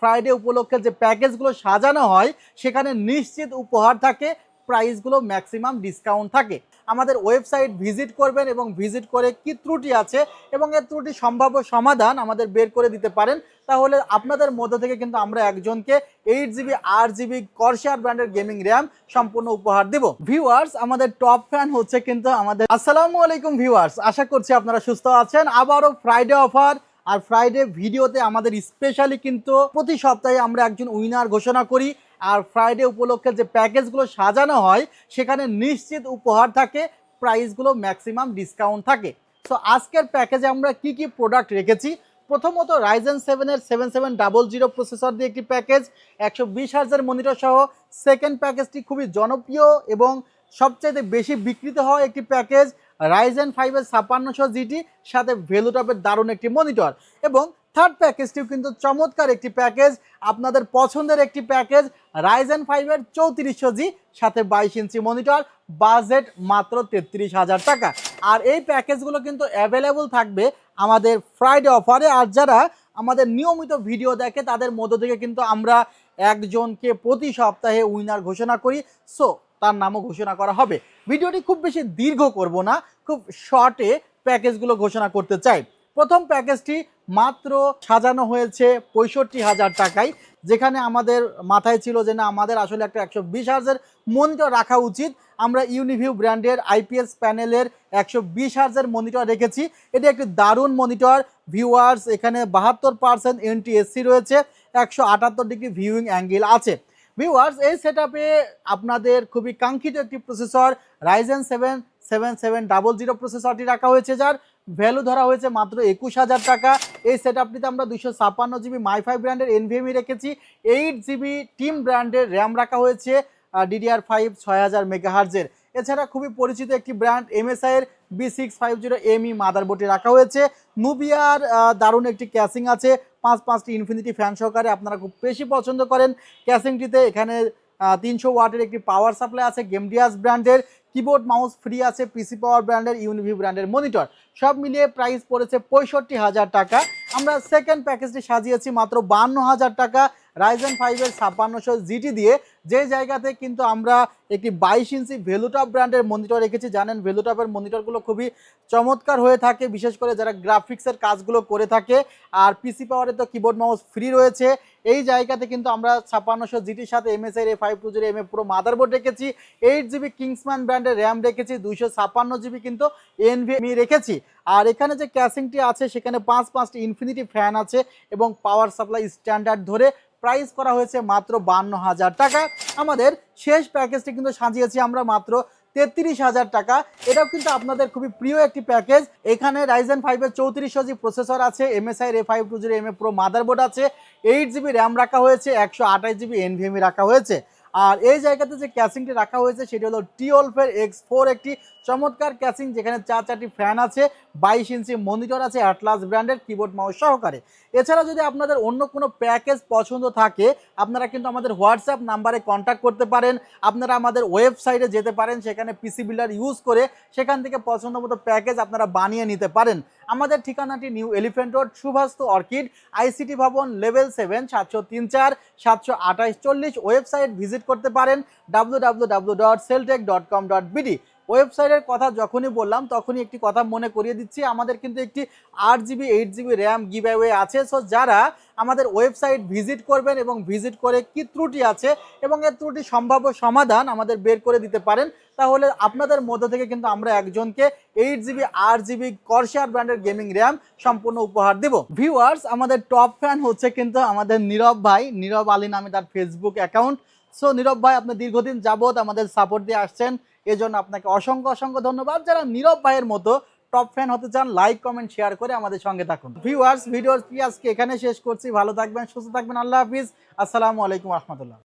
Friday উপলক্ষে যে প্যাকেজগুলো সাজানো হয় সেখানে নিশ্চিত উপহার থাকে, প্রাইসগুলো ম্যাক্সিমাম ডিসকাউন্ট থাকে। আমাদের ওয়েবসাইট ভিজিট করবেন এবং ভিজিট করে কি ত্রুটি আছে এবং এর ত্রুটি সম্ভাব্য সমাধান আমাদের বের করে দিতে পারেন। তাহলে আপনাদের মধ্য থেকে কিন্তু আমরা একজনকে 8GB 8GB কর্সার ব্র্যান্ডের গেমিং র্যাম সম্পূর্ণ উপহার দেব। ভিউয়ার্স, আমাদের টপ ফ্যান হচ্ছে কিন্তু আমাদের আসসালামু আলাইকুম ভিউয়ার্স, আশা করছি আপনারা সুস্থ আছেন। আবারও ফ্রাইডে অফার আর ফ্রাইডে ভিডিওতে আমাদের স্পেশালি কিন্তু প্রতি সপ্তাহে আমরা একজন উইনার ঘোষণা করি। আর ফ্রাইডে উপলক্ষে যে প্যাকেজগুলো সাজানো হয় সেখানে নিশ্চিত উপহার থাকে, প্রাইসগুলো ম্যাক্সিমাম ডিসকাউন্ট থাকে। সো আজকের প্যাকেজে আমরা কি কি প্রোডাক্ট রেখেছি। প্রথমত রাইজেন 7-এর 7700 প্রসেসর দিয়ে একটি প্যাকেজ, 120 হার্জের মনিটর সহ। সেকেন্ড প্যাকেজটি খুবই জনপ্রিয় এবং সবচাইতে বেশি বিক্রিত হওয়া একটি প্যাকেজ, রাইজেন 5-এর 5600 জিটি সাথে ভেলুটপের দারুণ একটি মনিটর। এবং থার্ড প্যাকেজটিও কিন্তু চমৎকার একটি প্যাকেজ, আপনাদের পছন্দের একটি প্যাকেজ, রাইজেন 5-এর 3400G সাথে 22 ইঞ্চি মনিটর, বাজেট মাত্র 33,000 টাকা। আর এই প্যাকেজগুলো কিন্তু অ্যাভেলেবল থাকবে আমাদের ফ্রাইডে অফারে। আর যারা আমাদের নিয়মিত ভিডিও দেখে তাদের মধ্য থেকে কিন্তু আমরা একজনকে প্রতি সপ্তাহে উইনার ঘোষণা করি। সো তার নামও ঘোষণা করা হবে। ভিডিওটি খুব বেশি দীর্ঘ করব না, খুব শর্টে প্যাকেজগুলো ঘোষণা করতে চাই। প্রথম প্যাকেজটি মাত্র সাজানো হয়েছে 65,000 টাকায়, যেখানে আমাদের মাথায় ছিল যে না, আমাদের আসলে একটা 120 হার্জের মনিটর রাখা উচিত। আমরা ইউনিভিউ ব্র্যান্ডের আইপিএস প্যানেলের 120 হার্জের মনিটর রেখেছি। এটি একটি দারুণ মনিটর ভিউয়ার্স। এখানে 72% এনটিএসসি রয়েছে, 178 ডিগ্রি ভিউইং অ্যাঙ্গেল আছে। ভিউয়ার্স, এই সেটআপে আপনাদের খুবই কাঙ্ক্ষিত একটি প্রসেসর রাইজেন 7 7700 প্রসেসরটি রাখা হয়েছে, যার ভ্যালু ধরা হয়েছে মাত্র 21,000 টাকা। এই সেটআপটিতে আমরা 256GB মাই5 ব্র্যান্ডের এনভিএমই রেখেছি, 8GB টিম ব্র্যান্ডের র্যাম রাখা হয়েছে, DDR5 6000 মেগাহার্জের। এছাড়া খুবই পরিচিত একটি ব্র্যান্ড MSI এর B650ME মাদারবোর্ডটি রাখা হয়েছে। নুবিয়ার দারুণ একটি ক্যাসিং আছে, 5টি ইনফিনিটি ফ্যান সহকারে, আপনারা খুব বেশি পছন্দ করেন ক্যাসিংটিতে। এখানে 300 ওয়াটের একটি পাওয়ার সাপ্লাই আছে, গেমডিয়াস ব্র্যান্ডের। কিবোর্ড মাউস ফ্রি আছে, পিসি পাওয়ার ব্র্যান্ডের, ইউনিভিউ ব্র্যান্ডের মনিটর। সব মিলিয়ে প্রাইস পড়েছে 65,000 টাকা। আমরা সেকেন্ড প্যাকেজটি সাজিয়েছি মাত্র 52,000 টাকা রাইজেন 5-এর 5600 জিটি দিয়ে, যে জায়গাতে কিন্তু আমরা একটি 22 ইঞ্চি ভেলুটপ ব্র্যান্ডের মনিটর রেখেছি। জানেন ভেলুটপের মনিটরগুলো খুবই চমৎকার হয়ে থাকে, বিশেষ করে যারা গ্রাফিক্সের কাজগুলো করে থাকে। আর পিসি পাওয়ারে তো কিবোর্ড মাউস ফ্রি রয়েছে। এই জায়গাতে কিন্তু আমরা 5600 জিটির সাথে MSI এর A5200MA প্রো মাদারবোর্ড রেখেছি, 8GB কিংসম্যান ব্র্যান্ডের র্যাম রেখেছি, 256GB কিন্তু এনভিএমই রেখেছি। আর এখানে যে ক্যাসিংটি আছে সেখানে 5টি ইনফিনিটি ফ্যান আছে এবং পাওয়ার সাপ্লাই স্ট্যান্ডার্ড ধরে প্রাইস করা হয়েছে মাত্র 52,000 টাকা। আমাদের শেষ প্যাকেজটি কিন্তু সাজিয়েছি আমরা মাত্র 33,000 টাকা। এটাও কিন্তু আপনাদের খুবই প্রিয় একটি প্যাকেজ। এখানে রাইজেন 5-এর 3400G প্রসেসর আছে, MSI এর A5200MA প্রো মাদারবোর্ড আছে, 8GB র্যাম রাখা হয়েছে, 128GB এনভিএমই রাখা হয়েছে। আর এই জায়গাতে যে ক্যাসিংটি রাখা হয়েছে সেটি হলো টিওলফের X4 একটি চমৎকার ক্যাসিং, যেখানে 4টি ফ্যান আছে, 22 ইঞ্চি মনিটর আছে, অ্যাটলাস ব্র্যান্ডের কিবোর্ড মাউস সহকারে। এছাড়া যদি আপনাদের অন্য কোনো প্যাকেজ পছন্দ থাকে আপনারা কিন্তু আমাদের হোয়াটসঅ্যাপ নাম্বারে কন্ট্যাক্ট করতে পারেন। আপনারা আমাদের ওয়েবসাইটে যেতে পারেন, সেখানে পিসি বিল্ডার ইউজ করে সেখান থেকে পছন্দ মতো প্যাকেজ আপনারা বানিয়ে নিতে পারেন। আমাদের ঠিকানাটি New Elephant Road, Suvastu Orchid, ICT Bhaban, level 7, 703-4 728 40। Website visit করতে পারেন www.celltech.com.bd। ওয়েবসাইটের কথা যখনই বললাম তখনই একটি কথা মনে করিয়ে দিচ্ছি, আমাদের কিন্তু একটি 8GB 8GB র্যাম গিভঅ্যাওয়ে আছে। সো যারা আমাদের ওয়েবসাইট ভিজিট করবেন এবং ভিজিট করে কি ত্রুটি আছে এবং এর ত্রুটি সম্ভাব্য সমাধান আমাদের বের করে দিতে পারেন, তাহলে আপনাদের মধ্য থেকে কিন্তু আমরা একজনকে 8GB 8GB কর্সার ব্র্যান্ডের গেমিং র্যাম সম্পূর্ণ উপহার দেব। ভিউয়ার্স, আমাদের টপ ফ্যান হচ্ছে কিন্তু আমাদের নীরব ভাই, নীরব আলী নামে তার ফেসবুক অ্যাকাউন্ট। সো নীরব ভাই, আপনি দীর্ঘদিন যাবত আমাদের সাপোর্ট দিয়ে আসছেন, এজন্য আপনাকে অসংখ্য ধন্যবাদ। যারা নীরব ভাইয়ের মতো টপ ফ্যান হতে চান, লাইক কমেন্ট শেয়ার করে আমাদের সঙ্গে থাকুন। ভিউয়ার্স, ভিডিওটি আজকে এখানে শেষ করছি। ভালো থাকবেন, সুস্থ থাকবেন, আল্লাহ হাফিজ, আসসালামু আলাইকুম রহমতুল্লাহ।